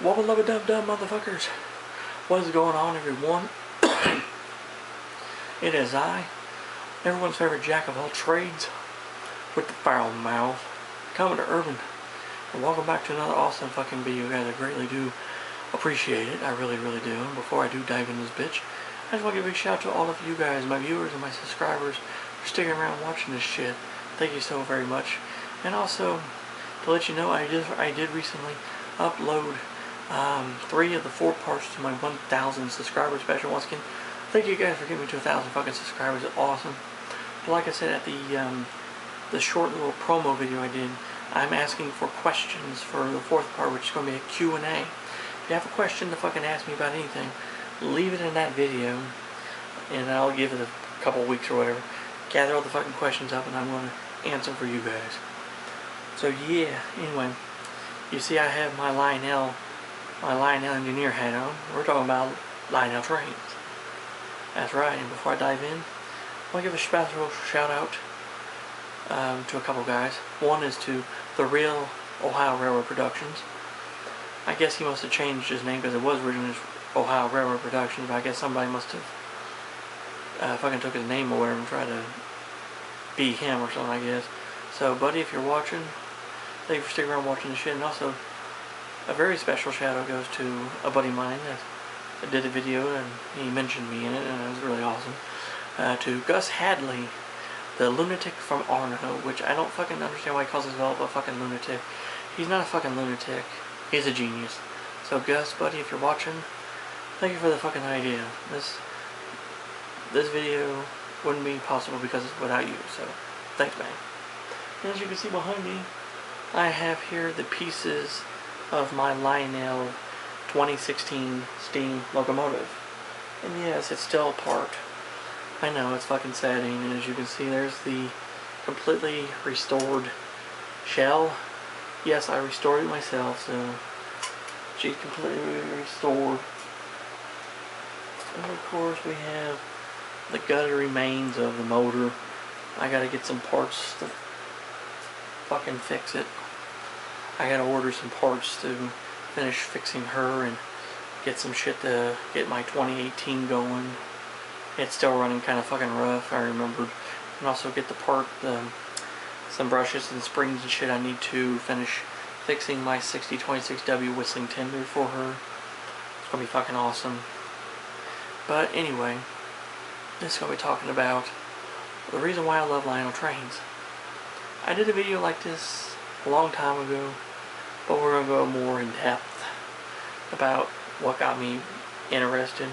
Wubba lubba dub dub motherfuckers. What is going on, everyone? It is I, everyone's favorite jack of all trades, with the foul mouth, coming to Urban. And welcome back to another awesome fucking video, guys. I greatly do appreciate it. I really, really do. And before I do dive in this bitch, I just want to give a big shout out to all of you guys, my viewers and my subscribers, for sticking around watching this shit. Thank you so very much. And also, to let you know, I did recently upload 3 of the 4 parts to my 1,000 subscriber special. Once again, thank you guys for getting me to 1,000 fucking subscribers. It's awesome. But like I said at the short little promo video I did, I'm asking for questions for the 4th part, which is going to be a Q&A. If you have a question to fucking ask me about anything, leave it in that video, and I'll give it a couple weeks or whatever. Gather all the fucking questions up, and I'm going to answer for you guys. So yeah, anyway, you see I have my Lionel engineer hat on. We're talking about Lionel trains. That's right. And before I dive in, I want to give a special shout out to a couple guys. One is to the Real Ohio Railroad Productions. I guess he must have changed his name because it was originally Ohio Railroad Productions, but I guess somebody must have fucking took his name or whatever and tried to be him or something, I guess. So, buddy, if you're watching, thank you for sticking around watching the shit. And also, a very special shout out goes to a buddy of mine that did a video and he mentioned me in it, and it was really awesome. To Gus Hadley, the lunatic from Arno, which I don't fucking understand why he calls himself a fucking lunatic. He's not a fucking lunatic. He's a genius. So, Gus, buddy, if you're watching, thank you for the fucking idea. This video wouldn't be possible because it's without you. So, thanks, man. And as you can see behind me, I have here the pieces of my Lionel 2016 steam locomotive. And yes, it's still apart. I know, it's fucking saddening. And as you can see, there's the completely restored shell. Yes, I restored it myself, so she's completely restored. And of course we have the gutter remains of the motor. I gotta get some parts to fucking fix it. I gotta order some parts to finish fixing her and get some shit to get my 2018 going. It's still running kind of fucking rough, I remembered. And also get some brushes and springs and shit I need to finish fixing my 6026W whistling tender for her. It's gonna be fucking awesome. But anyway, this is gonna be talking about the reason why I love Lionel trains. I did a video like this a long time ago, but we're gonna go more in depth about what got me interested.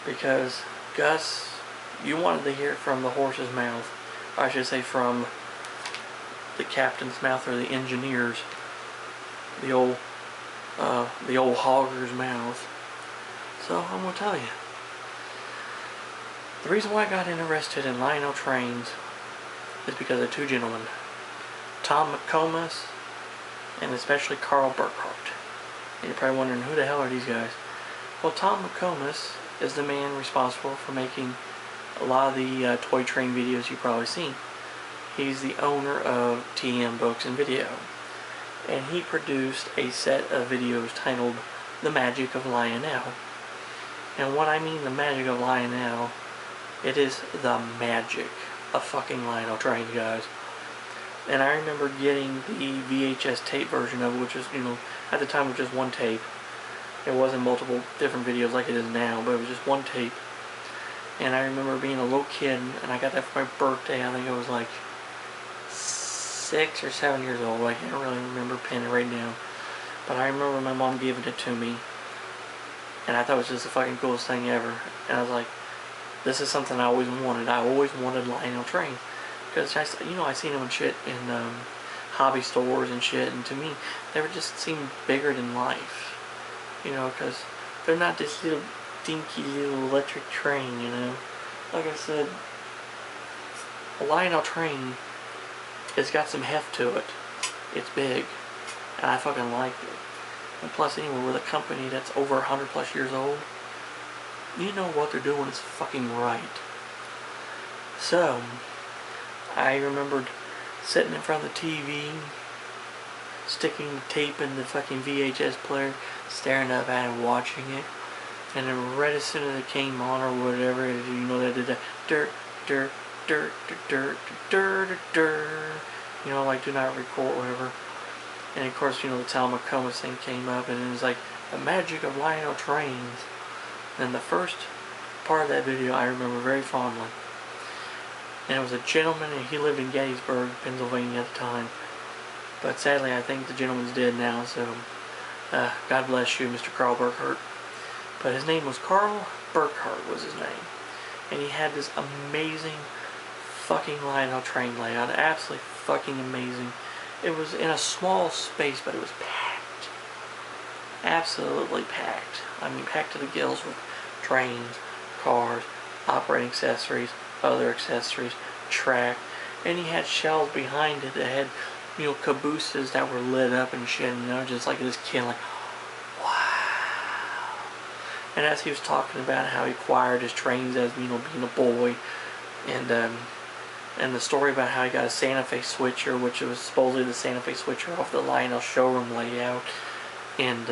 Because, Gus, you wanted to hear it from the horse's mouth. Or I should say from the captain's mouth, or the engineer's, the old hogger's mouth. So I'm gonna tell you. The reason why I got interested in Lionel trains is because of 2 gentlemen, Tom McComas and especially Karl Burkhardt. And you're probably wondering, who the hell are these guys? Well, Tom McComas is the man responsible for making a lot of the toy train videos you've probably seen. He's the owner of TM Books and Video, and he produced a set of videos titled The Magic of Lionel. And when I mean the magic of Lionel, it is the magic of fucking Lionel trains, guys. And I remember getting the VHS tape version of it, which was, you know, at the time it was just 1 tape. It wasn't multiple different videos like it is now, but it was just 1 tape. And I remember being a little kid, and I got that for my birthday. I think I was like 6 or 7 years old. I can't really remember pinning it right now. But I remember my mom giving it to me, and I thought it was just the fucking coolest thing ever. And I was like, this is something I always wanted. I always wanted Lionel trains. Because, you know, I seen them and shit in hobby stores and shit, and to me, they were just seemed bigger than life. You know, because they're not this little dinky little electric train, you know. Like I said, a Lionel train has got some heft to it. It's big, and I fucking like it. And plus, anyway, with a company that's over 100 plus years old, you know what they're doing is fucking right. So, I remembered sitting in front of the TV, sticking the tape in the fucking VHS player, staring up at it, watching it. And then right as soon as it came on or whatever, you know, they did that dirt, dirt, dirt, dirt, dirt, dirt, dirt, you know, like do not record, whatever. And of course, you know, the Talmacomas thing came up, and it was like the magic of Lionel trains. And the first part of that video I remember very fondly. And it was a gentleman, and he lived in Gettysburg, Pennsylvania at the time. But sadly, I think the gentleman's dead now, so God bless you, Mr. Karl Burkhardt. But his name was Karl Burkhardt was his name. And he had this amazing fucking Lionel train layout. Absolutely fucking amazing. It was in a small space, but it was packed. Absolutely packed. I mean, packed to the gills with trains, cars, operating accessories, other accessories, track. And he had shelves behind it that had, you know, cabooses that were lit up and shit, you know, just like this kid, like, wow. And as he was talking about how he acquired his trains as, you know, being a boy, and the story about how he got a Santa Fe switcher, which was supposedly the Santa Fe switcher off the Lionel showroom layout, and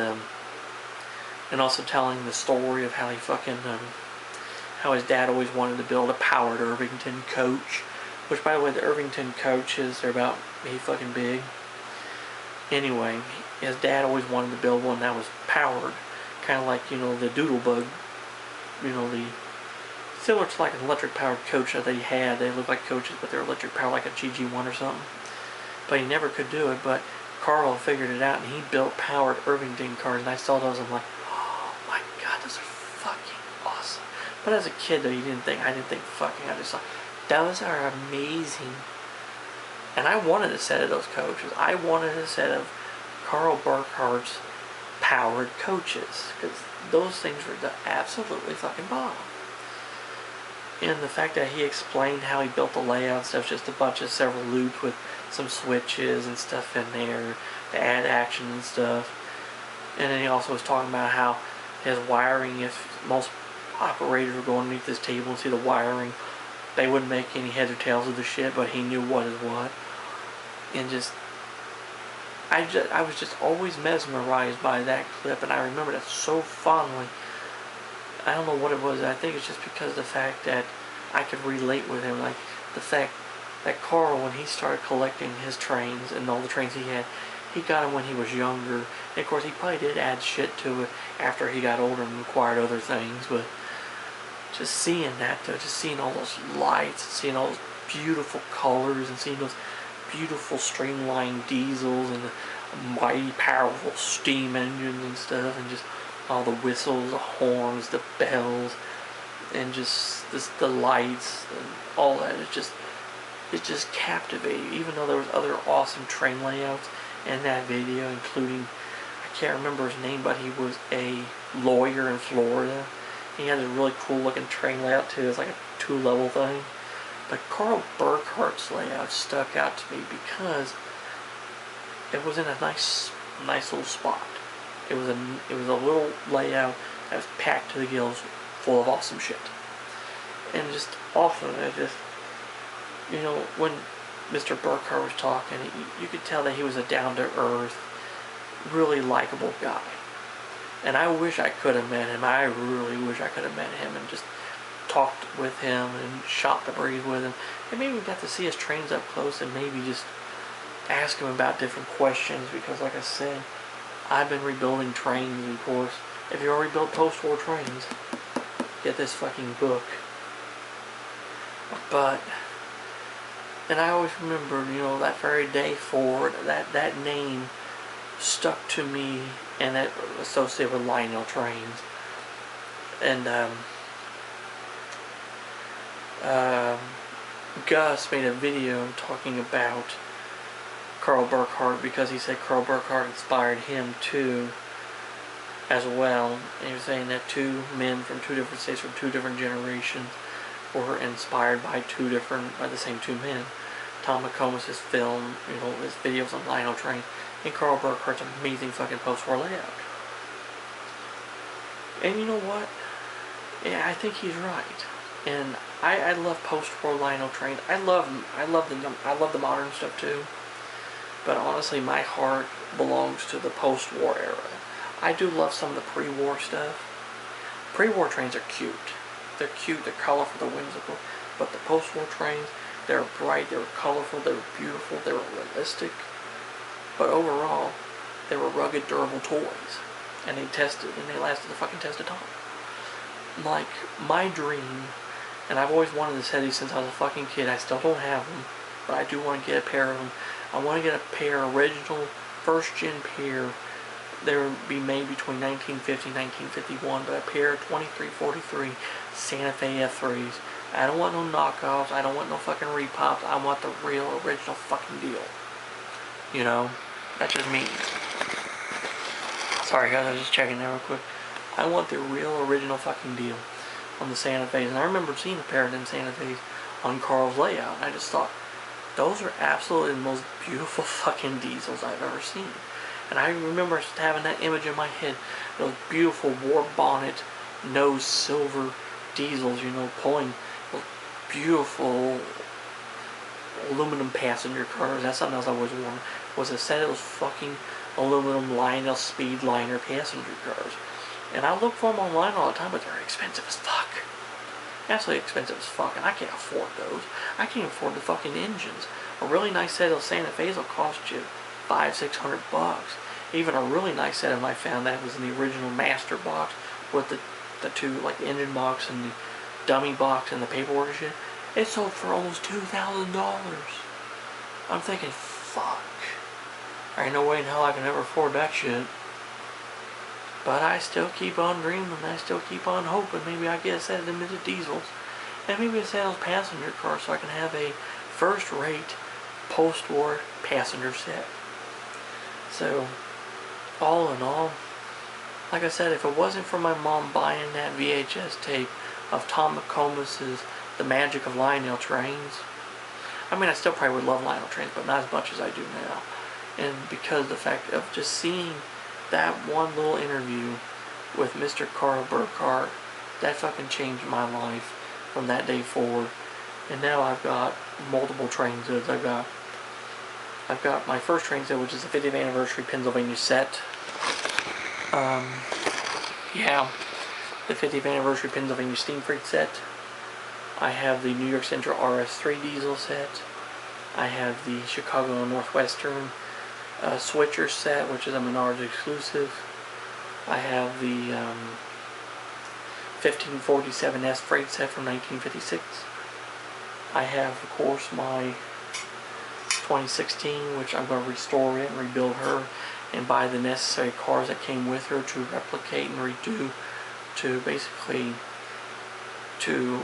also telling the story of how he fucking, how his dad always wanted to build a powered Irvington coach, which, by the way, the Irvington coaches, they're about fucking big. Anyway, his dad always wanted to build one that was powered, kind of like, you know, the Doodlebug, you know, the similar to like an electric powered coach that they had. They look like coaches, but they're electric powered, like a GG1 or something. But he never could do it. But Karl figured it out, and he built powered Irvington cars. And I saw those, and I'm like, oh my god, those are fucking awesome. But as a kid, though, I didn't think fucking. I just thought, those are amazing. And I wanted a set of those coaches. I wanted a set of Karl Burkhardt's powered coaches, because those things were the absolutely fucking bomb. And the fact that he explained how he built the layout and stuff, just a bunch of several loops with some switches and stuff in there to add action and stuff. And then he also was talking about how his wiring, if most operators were going underneath this table and see the wiring, they wouldn't make any heads or tails of the shit, but he knew what is what. And I was just always mesmerized by that clip, and I remember that so fondly. I don't know what it was. I think it's just because of the fact that I could relate with him. Like, the fact that Karl, when he started collecting his trains and all the trains he had, he got them when he was younger. And of course, he probably did add shit to it after he got older and acquired other things. But just seeing that, though, just seeing all those lights, seeing all those beautiful colors, and seeing those beautiful streamlined diesels and the mighty powerful steam engines and stuff, and just all the whistles, the horns, the bells, and just the lights and all that. It's just captivating. Even though there was other awesome train layouts in that video, including, I can't remember his name, but he was a lawyer in Florida. He had a really cool looking train layout too. It's like a 2-level thing. But Karl Burkhardt's layout stuck out to me because it was in a nice little spot. It was a little layout that was packed to the gills, full of awesome shit. And just often, you know, when Mr. Burkhardt was talking, you could tell that he was a down-to-earth, really likable guy. And I wish I could have met him. I really wish I could have met him and just talked with him and shot the breeze with him. And maybe we got to see his trains up close and maybe just ask him about different questions, because like I said, I've been rebuilding trains, of course. If you already built post-war trains, get this fucking book. But, and I always remember, you know, that very day forward, that name stuck to me, and that associated with Lionel trains. And, Gus made a video talking about Karl Burkhardt, because he said Karl Burkhardt inspired him too, as well. And he was saying that two men from two different states, from two different generations, were inspired by the same two men. Tom McComas' film, you know, his videos on Lionel train, and Karl Burkhardt's amazing fucking post-war layout. And you know what? Yeah, I think he's right. And I love post-war Lionel trains. I love the modern stuff too. But honestly, my heart belongs to the post-war era. I do love some of the pre-war stuff. Pre-war trains are cute. They're cute, they're colorful, they're whimsical. But the post-war trains, they were bright, they were colorful, they were beautiful, they were realistic. But overall, they were rugged, durable toys. And they lasted the fucking test of time. Like, my dream, and I've always wanted this Hadley since I was a fucking kid. I still don't have them, but I do want to get a pair of them. I want to get a pair, original, first-gen pair. They would be made between 1950 and 1951, but a pair of 2343 Santa Fe F3s. I don't want no knockoffs. I don't want no fucking repops. I want the real, original fucking deal. You know? That's just me. Sorry guys, I was just checking that real quick. I want the real, original fucking deal on the Santa Fe's. And I remember seeing a pair of them Santa Fe's on Karl's layout. And I just thought, those are absolutely the most beautiful fucking diesels I've ever seen. And I remember having that image in my head. Those beautiful war bonnet, nose silver diesels, you know, pulling those beautiful aluminum passenger cars. That's something else I always wanted. Was a set of those fucking aluminum Lionel Speedliner passenger cars. And I look for them online all the time, but they're expensive as fuck. Absolutely expensive as fuck, and I can't afford those. I can't afford the fucking engines. A really nice set of Santa Fe's will cost you $500-600 bucks. Even a really nice set of them I found that was in the original master box with the two, like the engine box and the dummy box and the paperwork and shit. It sold for almost $2,000. I'm thinking, fuck. There ain't no way in hell I can ever afford that shit. But I still keep on dreaming. I still keep on hoping maybe I get a set of limited diesels. And maybe a set of those passenger cars so I can have a first-rate post-war passenger set. So, all in all, like I said, if it wasn't for my mom buying that VHS tape of Tom McComas's The Magic of Lionel Trains, I mean, I still probably would love Lionel Trains, but not as much as I do now. And because the fact of just seeing that one little interview with Mr. Karl Burkhardt, that fucking changed my life from that day forward. And now I've got multiple train sets. I've got my first train set, which is the 50th anniversary Pennsylvania set. Yeah, the 50th anniversary Pennsylvania Steam Freight set. I have the New York Central RS3 diesel set. I have the Chicago Northwestern Switcher set, which is a Menards exclusive. I have the 1547S freight set from 1956. I have, of course, my 2016, which I'm going to restore it and rebuild her and buy the necessary cars that came with her to replicate and redo to basically to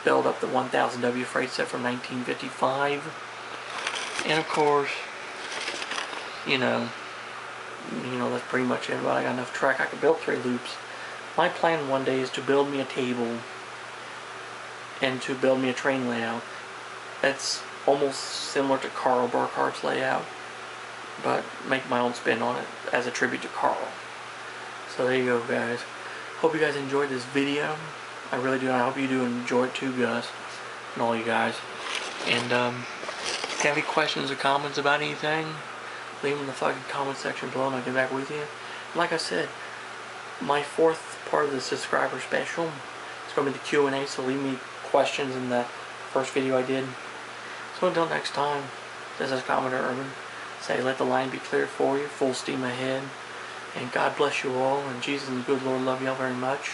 build up the 1000W freight set from 1955. And of course, you know, that's pretty much it. But I got enough track. I could build 3 loops. My plan one day is to build me a table and to build me a train layout that's almost similar to Karl Burkhardt's layout, but make my own spin on it as a tribute to Karl. So there you go, guys. Hope you guys enjoyed this video. I really do. I hope you do enjoy it too, Gus, and all you guys. And if you have any questions or comments about anything, leave them in the fucking comment section below and I'll get back with you. And like I said, my 4th part of the subscriber special is going to be the Q&A, so leave me questions in the first video I did. So until next time, this is Commodore Urban. Say, let the line be clear for you, full steam ahead. And God bless you all, and Jesus and the good Lord love y'all very much.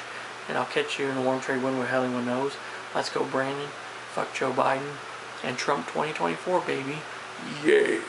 And I'll catch you in the warm trade wind where hell anyone knows. Let's go Brandon, fuck Joe Biden, and Trump 2024, baby. Yeah.